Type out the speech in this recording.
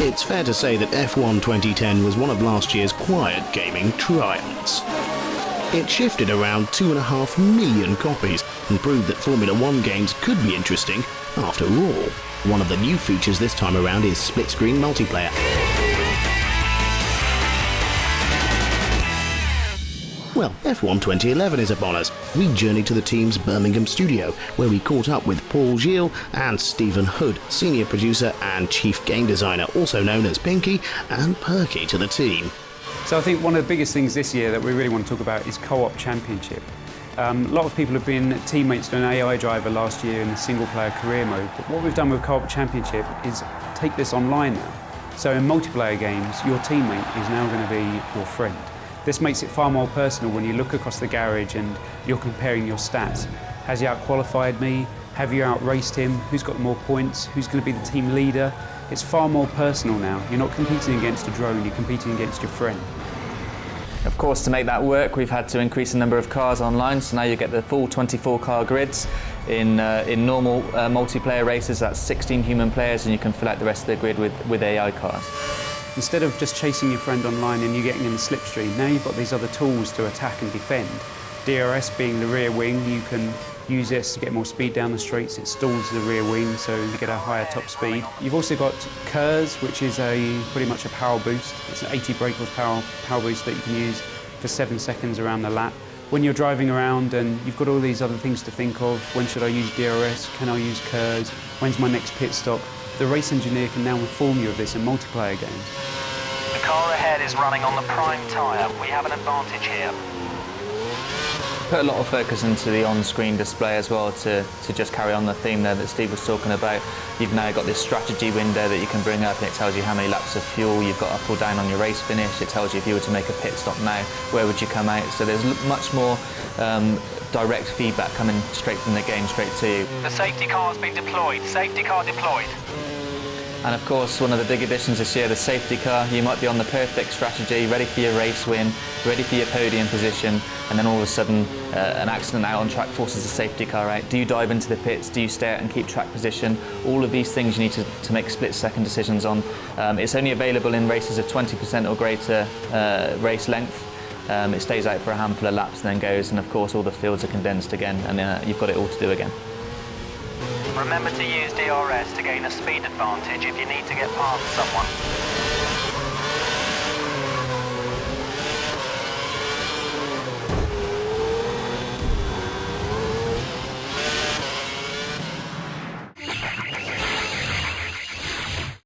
It's fair to say that F1 2010 was one of last year's quiet gaming triumphs. It shifted around 2.5 million copies and proved that Formula One games could be interesting after all. One of the new features this time around is split-screen multiplayer. Well, F1 2011 is upon us. We journeyed to the team's Birmingham studio, where we caught up with Paul Gilles and Stephen Hood, senior producer and chief game designer, also known as Pinky and Perky to the team. So I think one of the biggest things this year that we really want to talk about is Co-op Championship. A lot of people have been teammates to an AI driver last year in the single-player career mode, but what we've done with Co-op Championship is take this online now. So in multiplayer games, your teammate is now going to be your friend. This makes it far more personal when you look across the garage and you're comparing your stats. Has he out-qualified me? Have you out-raced him? Who's got more points? Who's going to be the team leader? It's far more personal now. You're not competing against a drone, you're competing against your friend. Of course, to make that work, we've had to increase the number of cars online, so now you get the full 24-car grids. In normal multiplayer races, that's 16 human players, and you can fill out the rest of the grid with AI cars. Instead of just chasing your friend online and you getting in the slipstream, now you've got these other tools to attack and defend. DRS being the rear wing, you can use this to get more speed down the straights. It stalls the rear wing so you get a higher top speed. You've also got KERS, which is pretty much a power boost. It's an 80 brake horsepower power boost that you can use for 7 seconds around the lap. When you're driving around and you've got all these other things to think of, when should I use DRS, can I use KERS, when's my next pit stop? The race engineer can now inform you of this in multiplayer games. The car ahead is running on the prime tyre. We have an advantage here. Put a lot of focus into the on-screen display as well to just carry on the theme there that Steve was talking about. You've now got this strategy window that you can bring up and it tells you how many laps of fuel you've got up or down on your race finish. It tells you if you were to make a pit stop now, where would you come out? So there's much more direct feedback coming straight from the game, straight to you. The safety car has been deployed. Safety car deployed. And of course, one of the big additions this year, the safety car. You might be on the perfect strategy, ready for your race win, ready for your podium position, and then all of a sudden an accident out on track forces the safety car out. Do you dive into the pits? Do you stay out and keep track position? All of these things you need to make split-second decisions on. It's only available in races of 20% or greater race length. It stays out for a handful of laps and then goes, and of course all the fields are condensed again, and you've got it all to do again. Remember to use DRS to gain a speed advantage if you need to get past someone.